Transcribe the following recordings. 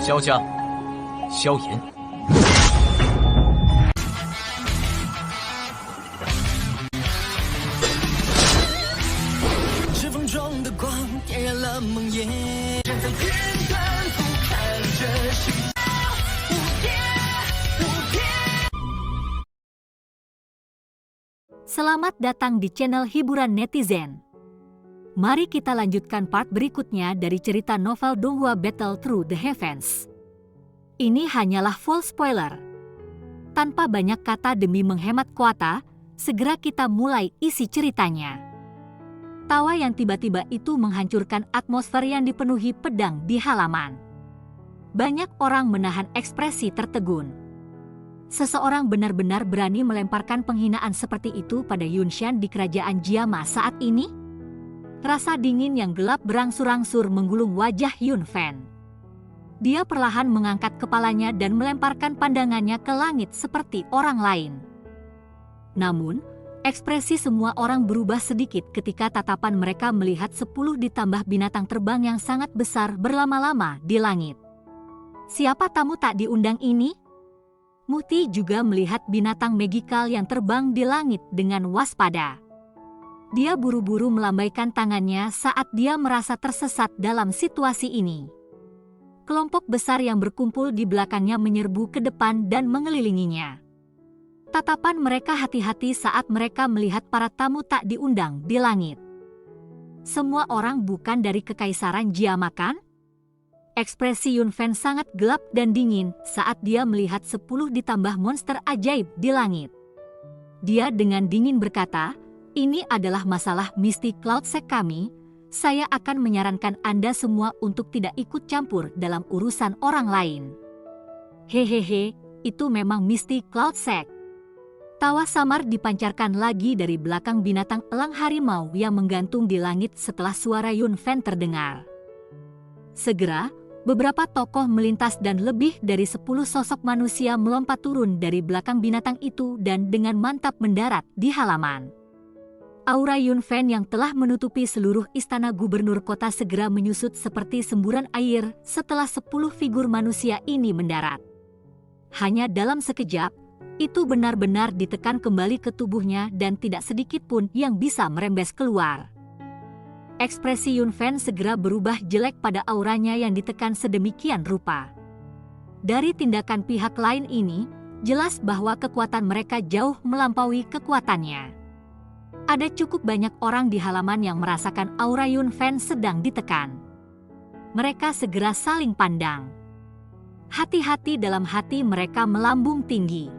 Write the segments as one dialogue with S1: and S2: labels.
S1: 萧家、萧炎。
S2: 指缝中的光点燃了梦魇，站在天端俯瞰着世界无边无边。
S3: Selamat datang di channel hiburan netizen. Mari kita lanjutkan part berikutnya dari cerita novel Donghua Battle Through the Heavens. Ini hanyalah full spoiler. Tanpa banyak kata demi menghemat kuota, segera kita mulai isi ceritanya. Tawa yang tiba-tiba itu menghancurkan atmosfer yang dipenuhi pedang di halaman. Banyak orang menahan ekspresi tertegun. Seseorang benar-benar berani melemparkan penghinaan seperti itu pada Yunshan di kerajaan Jiama saat ini? Rasa dingin yang gelap berangsur-angsur menggulung wajah Yun Fan. Dia perlahan mengangkat kepalanya dan melemparkan pandangannya ke langit seperti orang lain. Namun, ekspresi semua orang berubah sedikit ketika tatapan mereka melihat 10 ditambah binatang terbang yang sangat besar berlama-lama di langit. Siapa tamu tak diundang ini? Muti juga melihat binatang magikal yang terbang di langit dengan waspada. Dia buru-buru melambaikan tangannya saat dia merasa tersesat dalam situasi ini. Kelompok besar yang berkumpul di belakangnya menyerbu ke depan dan mengelilinginya. Tatapan mereka hati-hati saat mereka melihat para tamu tak diundang di langit. Semua orang bukan dari Kekaisaran Jiama kan? Ekspresi Yun Fan sangat gelap dan dingin saat dia melihat 10 ditambah monster ajaib di langit. Dia dengan dingin berkata, "Ini adalah masalah mistik Cloud Sect kami. Saya akan menyarankan Anda semua untuk tidak ikut campur dalam urusan orang lain." Hehehe, itu memang mistik Cloud Sect. Tawa samar dipancarkan lagi dari belakang binatang elang harimau yang menggantung di langit setelah suara Yun Fan terdengar. Segera, beberapa tokoh melintas dan lebih dari 10 sosok manusia melompat turun dari belakang binatang itu dan dengan mantap mendarat di halaman. Aura Yun Fan yang telah menutupi seluruh istana gubernur kota segera menyusut seperti semburan air setelah 10 figur manusia ini mendarat. Hanya dalam sekejap, itu benar-benar ditekan kembali ke tubuhnya dan tidak sedikit pun yang bisa merembes keluar. Ekspresi Yun Fan segera berubah jelek pada auranya yang ditekan sedemikian rupa. Dari tindakan pihak lain ini, jelas bahwa kekuatan mereka jauh melampaui kekuatannya. Ada cukup banyak orang di halaman yang merasakan aura Yun Fan sedang ditekan. Mereka segera saling pandang. Hati-hati dalam hati mereka melambung tinggi.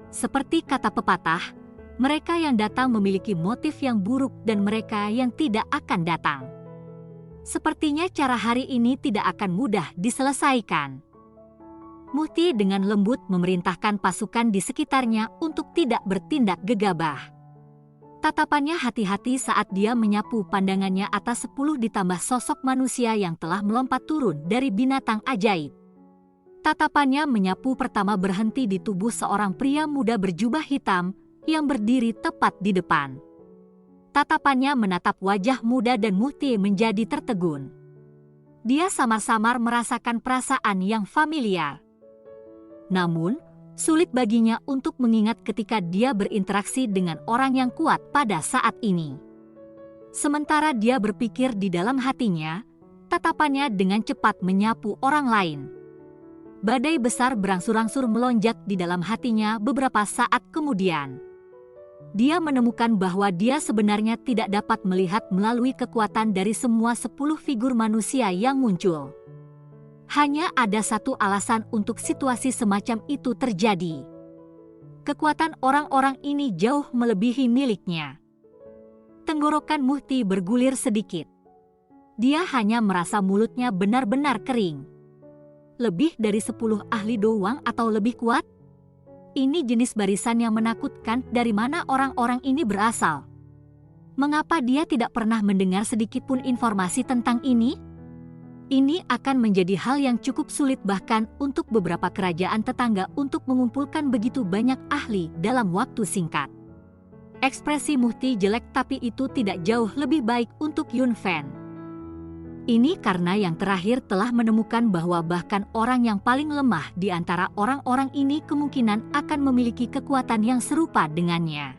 S3: Seperti kata pepatah, mereka yang datang memiliki motif yang buruk dan mereka yang tidak akan datang. Sepertinya cara hari ini tidak akan mudah diselesaikan. Muti dengan lembut memerintahkan pasukan di sekitarnya untuk tidak bertindak gegabah. Tatapannya hati-hati saat dia menyapu pandangannya atas 10 ditambah sosok manusia yang telah melompat turun dari binatang ajaib. Tatapannya menyapu pertama berhenti di tubuh seorang pria muda berjubah hitam yang berdiri tepat di depan. Tatapannya menatap wajah muda dan Muti menjadi tertegun. Dia samar-samar merasakan perasaan yang familiar. Namun, sulit baginya untuk mengingat ketika dia berinteraksi dengan orang yang kuat pada saat ini. Sementara dia berpikir di dalam hatinya, tatapannya dengan cepat menyapu orang lain. Badai besar berangsur-angsur melonjak di dalam hatinya beberapa saat kemudian. Dia menemukan bahwa dia sebenarnya tidak dapat melihat melalui kekuatan dari semua 10 figur manusia yang muncul. Hanya ada satu alasan untuk situasi semacam itu terjadi. Kekuatan orang-orang ini jauh melebihi miliknya. Tenggorokan Muti bergulir sedikit. Dia hanya merasa mulutnya benar-benar kering. Lebih dari 10 ahli doang atau lebih kuat? Ini jenis barisan yang menakutkan. Dari mana orang-orang ini berasal? Mengapa dia tidak pernah mendengar sedikit pun informasi tentang ini? Ini akan menjadi hal yang cukup sulit bahkan untuk beberapa kerajaan tetangga untuk mengumpulkan begitu banyak ahli dalam waktu singkat. Ekspresi Muti jelek tapi itu tidak jauh lebih baik untuk Yun Fan. Ini karena yang terakhir telah menemukan bahwa bahkan orang yang paling lemah di antara orang-orang ini kemungkinan akan memiliki kekuatan yang serupa dengannya.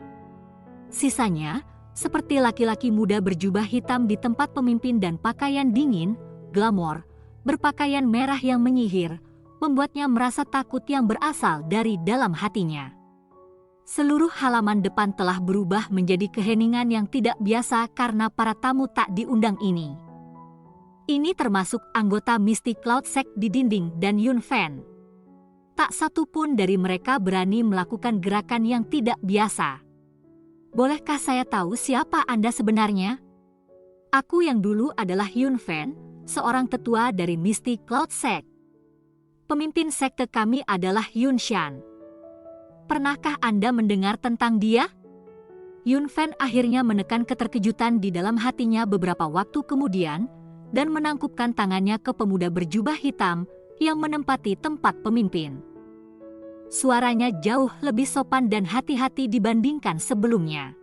S3: Sisanya, seperti laki-laki muda berjubah hitam di tempat pemimpin dan pakaian dingin, glamor, berpakaian merah yang menyihir, membuatnya merasa takut yang berasal dari dalam hatinya. Seluruh halaman depan telah berubah menjadi keheningan yang tidak biasa karena para tamu tak diundang ini. Ini termasuk anggota Mystic Cloud Sect di dinding dan Yun Fan. Tak satu pun dari mereka berani melakukan gerakan yang tidak biasa. Bolehkah saya tahu siapa Anda sebenarnya? Aku yang dulu adalah Yun Fan, seorang tetua dari Mystic Cloud Sect. Pemimpin sekte kami adalah Yun Shan. Pernahkah Anda mendengar tentang dia? Yun Fan akhirnya menekan keterkejutan di dalam hatinya beberapa waktu kemudian, dan menangkupkan tangannya ke pemuda berjubah hitam yang menempati tempat pemimpin. Suaranya jauh lebih sopan dan hati-hati dibandingkan sebelumnya.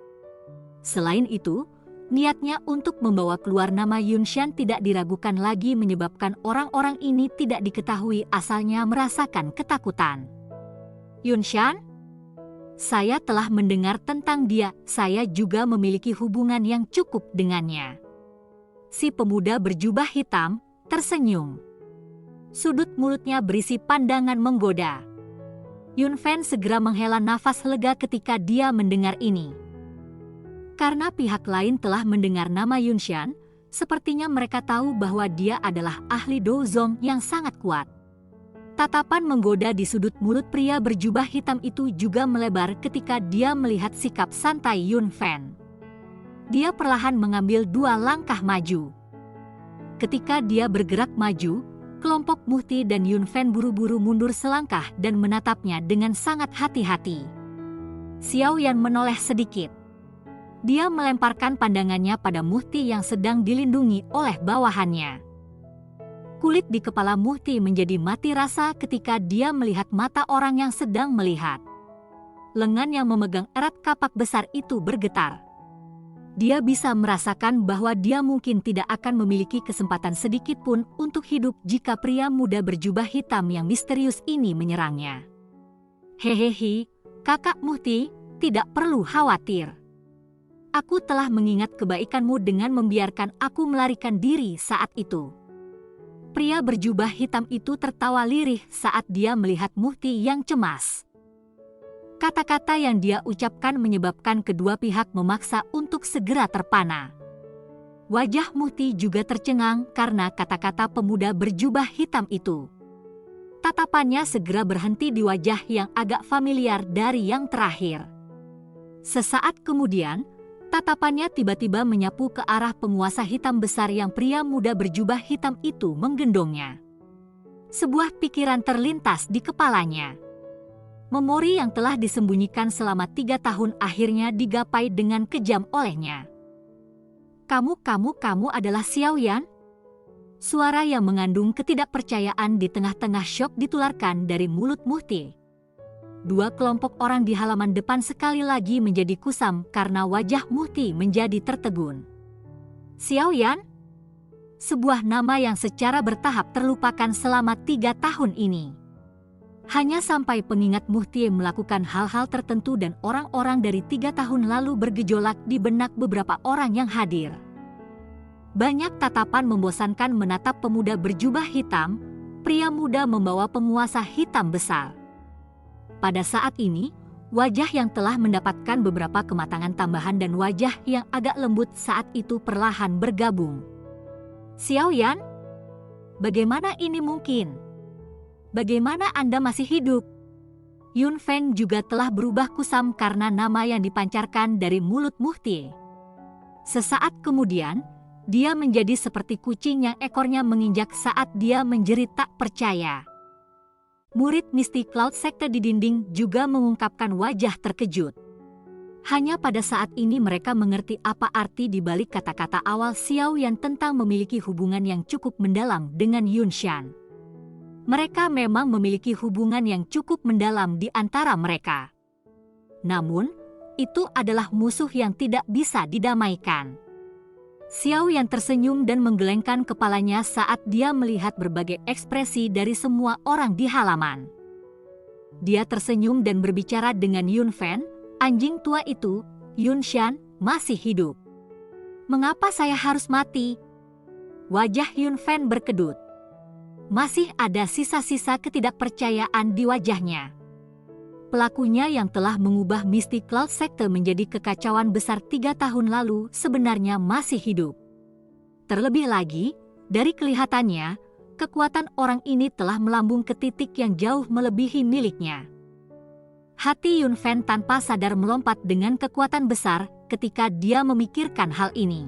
S3: Selain itu, niatnya untuk membawa keluar nama Yun Shan tidak diragukan lagi menyebabkan orang-orang ini tidak diketahui asalnya merasakan ketakutan. Yun Shan? Saya telah mendengar tentang dia, saya juga memiliki hubungan yang cukup dengannya. Si pemuda berjubah hitam tersenyum. Sudut mulutnya berisi pandangan menggoda. Yun Fan segera menghela nafas lega ketika dia mendengar ini. Karena pihak lain telah mendengar nama Yun Shan, sepertinya mereka tahu bahwa dia adalah ahli Dozong yang sangat kuat. Tatapan menggoda di sudut mulut pria berjubah hitam itu juga melebar ketika dia melihat sikap santai Yun Fan. Dia perlahan mengambil 2 langkah maju. Ketika dia bergerak maju, kelompok Muhti dan Yun Fan buru-buru mundur selangkah dan menatapnya dengan sangat hati-hati. Xiao Yan menoleh sedikit. Dia melemparkan pandangannya pada Muhti yang sedang dilindungi oleh bawahannya. Kulit di kepala Muhti menjadi mati rasa ketika dia melihat mata orang yang sedang melihat. Lengan yang memegang erat kapak besar itu bergetar. Dia bisa merasakan bahwa dia mungkin tidak akan memiliki kesempatan sedikit pun untuk hidup jika pria muda berjubah hitam yang misterius ini menyerangnya. Hehehe, Kakak Muhti, tidak perlu khawatir. Aku telah mengingat kebaikanmu dengan membiarkan aku melarikan diri saat itu. Pria berjubah hitam itu tertawa lirih saat dia melihat Muhti yang cemas. Kata-kata yang dia ucapkan menyebabkan kedua pihak memaksa untuk segera terpana. Wajah Muhti juga tercengang karena kata-kata pemuda berjubah hitam itu. Tatapannya segera berhenti di wajah yang agak familiar dari yang terakhir. Sesaat kemudian, tatapannya tiba-tiba menyapu ke arah penguasa hitam besar yang pria muda berjubah hitam itu menggendongnya. Sebuah pikiran terlintas di kepalanya. Memori yang telah disembunyikan selama 3 tahun akhirnya digapai dengan kejam olehnya. Kamu adalah Xiao Yan? Suara yang mengandung ketidakpercayaan di tengah-tengah syok ditularkan dari mulut Muhti. 2 kelompok orang di halaman depan sekali lagi menjadi kusam karena wajah Muhti menjadi tertegun. Xiao Yan? Sebuah nama yang secara bertahap terlupakan selama 3 tahun ini. Hanya sampai pengingat Muhti melakukan hal-hal tertentu dan orang-orang dari 3 tahun lalu bergejolak di benak beberapa orang yang hadir. Banyak tatapan membosankan menatap pemuda berjubah hitam, pria muda membawa penguasa hitam besar. Pada saat ini, wajah yang telah mendapatkan beberapa kematangan tambahan dan wajah yang agak lembut saat itu perlahan bergabung. Xiao Yan? Bagaimana ini mungkin? Bagaimana Anda masih hidup? Yun Fan juga telah berubah kusam karena nama yang dipancarkan dari mulut Muhti. Sesaat kemudian, dia menjadi seperti kucing yang ekornya menginjak saat dia menjerit tak percaya. Murid Mystic Cloud Sekte di dinding juga mengungkapkan wajah terkejut. Hanya pada saat ini mereka mengerti apa arti di balik kata-kata awal Xiao Yan tentang memiliki hubungan yang cukup mendalam dengan Yun Shan. Mereka memang memiliki hubungan yang cukup mendalam di antara mereka. Namun, itu adalah musuh yang tidak bisa didamaikan. Xiao Yan tersenyum dan menggelengkan kepalanya saat dia melihat berbagai ekspresi dari semua orang di halaman. Dia tersenyum dan berbicara dengan Yun Fan, anjing tua itu. Yun Shan masih hidup. Mengapa saya harus mati? Wajah Yun Fan berkedut. Masih ada sisa-sisa ketidakpercayaan di wajahnya. Pelakunya yang telah mengubah Mystic Cloud Sector menjadi kekacauan besar 3 tahun lalu sebenarnya masih hidup. Terlebih lagi, dari kelihatannya, kekuatan orang ini telah melambung ke titik yang jauh melebihi miliknya. Hati Yun Fan tanpa sadar melompat dengan kekuatan besar ketika dia memikirkan hal ini.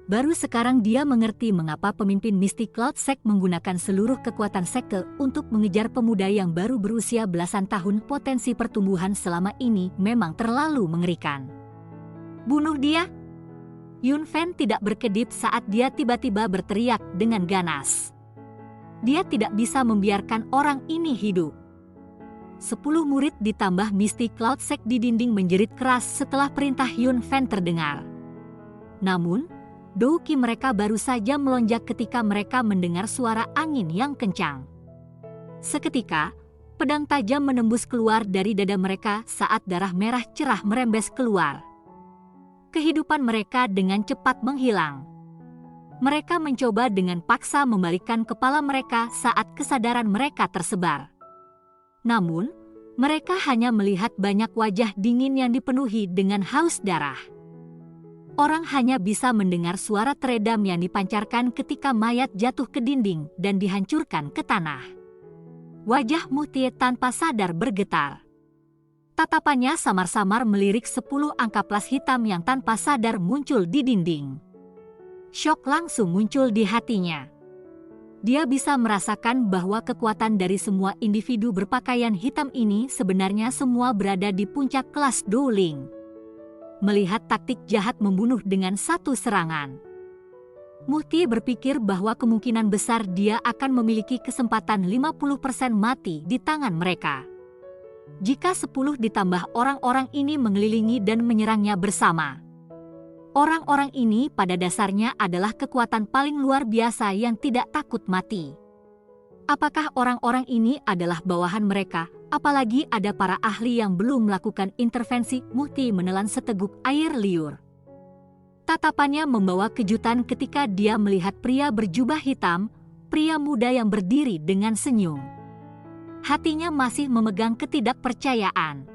S3: Baru sekarang dia mengerti mengapa pemimpin Mystic Cloud Sect menggunakan seluruh kekuatan sekte untuk mengejar pemuda yang baru berusia belasan tahun. Potensi pertumbuhan selama ini memang terlalu mengerikan. Bunuh dia? Yun Fan tidak berkedip saat dia tiba-tiba berteriak dengan ganas. Dia tidak bisa membiarkan orang ini hidup. 10 murid ditambah Mystic Cloud Sect di dinding menjerit keras setelah perintah Yun Fan terdengar. Namun, douki mereka baru saja melonjak ketika mereka mendengar suara angin yang kencang. Seketika, pedang tajam menembus keluar dari dada mereka saat darah merah cerah merembes keluar. Kehidupan mereka dengan cepat menghilang. Mereka mencoba dengan paksa membalikkan kepala mereka saat kesadaran mereka tersebar. Namun, mereka hanya melihat banyak wajah dingin yang dipenuhi dengan haus darah. Orang hanya bisa mendengar suara teredam yang dipancarkan ketika mayat jatuh ke dinding dan dihancurkan ke tanah. Wajah Mutie tanpa sadar bergetar. Tatapannya samar-samar melirik 10 angka plas hitam yang tanpa sadar muncul di dinding. Syok langsung muncul di hatinya. Dia bisa merasakan bahwa kekuatan dari semua individu berpakaian hitam ini sebenarnya semua berada di puncak kelas Douling. Melihat taktik jahat membunuh dengan satu serangan, Mutie berpikir bahwa kemungkinan besar dia akan memiliki kesempatan 50% mati di tangan mereka. Jika 10 ditambah orang-orang ini mengelilingi dan menyerangnya bersama. Orang-orang ini pada dasarnya adalah kekuatan paling luar biasa yang tidak takut mati. Apakah orang-orang ini adalah bawahan mereka? Apalagi ada para ahli yang belum melakukan intervensi. Mutie menelan seteguk air liur. Tatapannya membawa kejutan ketika dia melihat pria berjubah hitam, pria muda yang berdiri dengan senyum. Hatinya masih memegang ketidakpercayaan.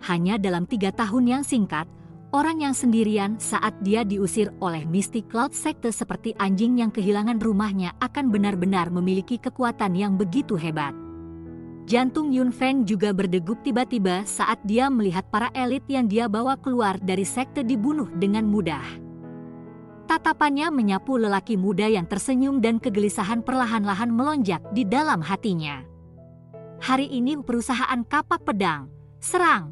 S3: Hanya dalam 3 tahun yang singkat, orang yang sendirian saat dia diusir oleh Mystic Cloud Sector seperti anjing yang kehilangan rumahnya akan benar-benar memiliki kekuatan yang begitu hebat. Jantung Yun Fan juga berdegup tiba-tiba saat dia melihat para elit yang dia bawa keluar dari sekte dibunuh dengan mudah. Tatapannya menyapu lelaki muda yang tersenyum dan kegelisahan perlahan-lahan melonjak di dalam hatinya. Hari ini perusahaan kapak pedang, serang!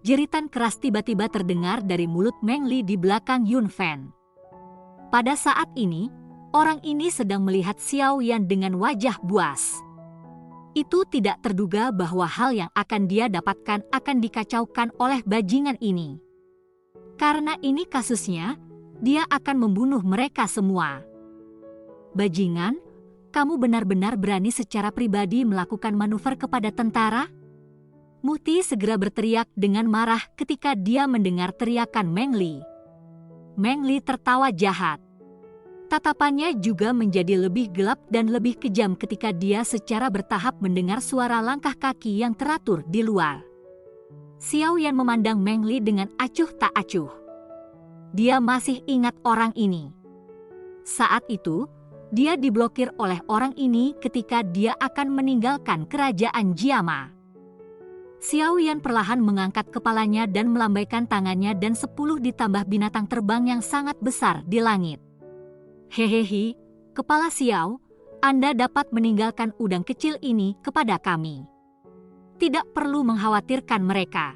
S3: Jeritan keras tiba-tiba terdengar dari mulut Meng Li di belakang Yun Fan. Pada saat ini, orang ini sedang melihat Xiao Yan dengan wajah buas. Itu tidak terduga bahwa hal yang akan dia dapatkan akan dikacaukan oleh bajingan ini. Karena ini kasusnya, dia akan membunuh mereka semua. Bajingan, kamu benar-benar berani secara pribadi melakukan manuver kepada tentara? Mutie segera berteriak dengan marah ketika dia mendengar teriakan Meng Li. Meng Li tertawa jahat. Tatapannya juga menjadi lebih gelap dan lebih kejam ketika dia secara bertahap mendengar suara langkah kaki yang teratur di luar. Xiao Yan memandang Meng Li dengan acuh tak acuh. Dia masih ingat orang ini. Saat itu, dia diblokir oleh orang ini ketika dia akan meninggalkan kerajaan Jiama. Xiao Yan perlahan mengangkat kepalanya dan melambaikan tangannya dan 10 ditambah binatang terbang yang sangat besar di langit. Hehehe, Kepala Xiao, Anda dapat meninggalkan udang kecil ini kepada kami. Tidak perlu mengkhawatirkan mereka.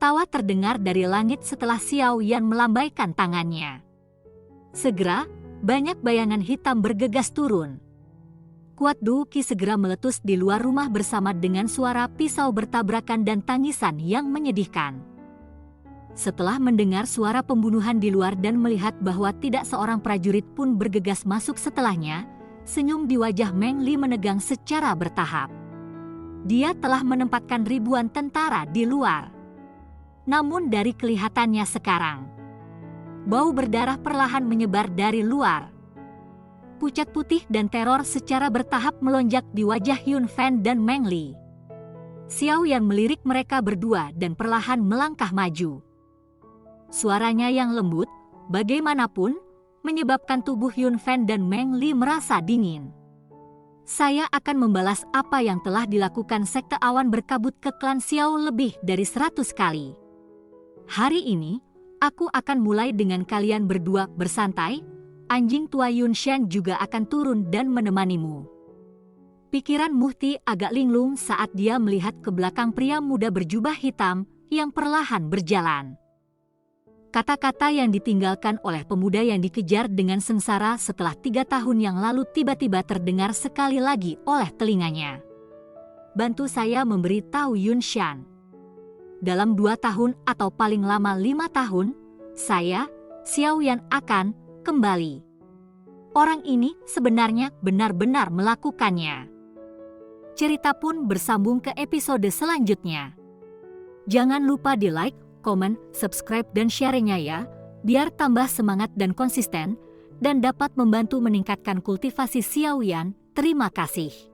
S3: Tawa terdengar dari langit setelah Xiao Yan melambaikan tangannya. Segera, banyak bayangan hitam bergegas turun. Kuat Douki segera meletus di luar rumah bersama dengan suara pisau bertabrakan dan tangisan yang menyedihkan. Setelah mendengar suara pembunuhan di luar dan melihat bahwa tidak seorang prajurit pun bergegas masuk setelahnya, senyum di wajah Meng Li menegang secara bertahap. Dia telah menempatkan ribuan tentara di luar. Namun dari kelihatannya sekarang, bau berdarah perlahan menyebar dari luar. Pucat putih dan teror secara bertahap melonjak di wajah Yun Fan dan Meng Li. Xiao Yan melirik mereka berdua dan perlahan melangkah maju. Suaranya yang lembut, bagaimanapun, menyebabkan tubuh Yun Fan dan Meng Li merasa dingin. Saya akan membalas apa yang telah dilakukan Sekte Awan Berkabut ke klan Xiao lebih dari 100 kali. Hari ini, aku akan mulai dengan kalian berdua bersantai. Anjing tua Yun Shen juga akan turun dan menemanimu. Pikiran Muhti agak linglung saat dia melihat ke belakang pria muda berjubah hitam yang perlahan berjalan. Kata-kata yang ditinggalkan oleh pemuda yang dikejar dengan sengsara setelah 3 tahun yang lalu tiba-tiba terdengar sekali lagi oleh telinganya. Bantu saya memberitahu Yun Shan. Dalam 2 tahun atau paling lama 5 tahun, saya, Xiao Yan akan kembali. Orang ini sebenarnya benar-benar melakukannya. Cerita pun bersambung ke episode selanjutnya. Jangan lupa di like, komen, subscribe dan sharingnya ya, biar tambah semangat dan konsisten, dan dapat membantu meningkatkan kultivasi Xiao Yan. Terima kasih.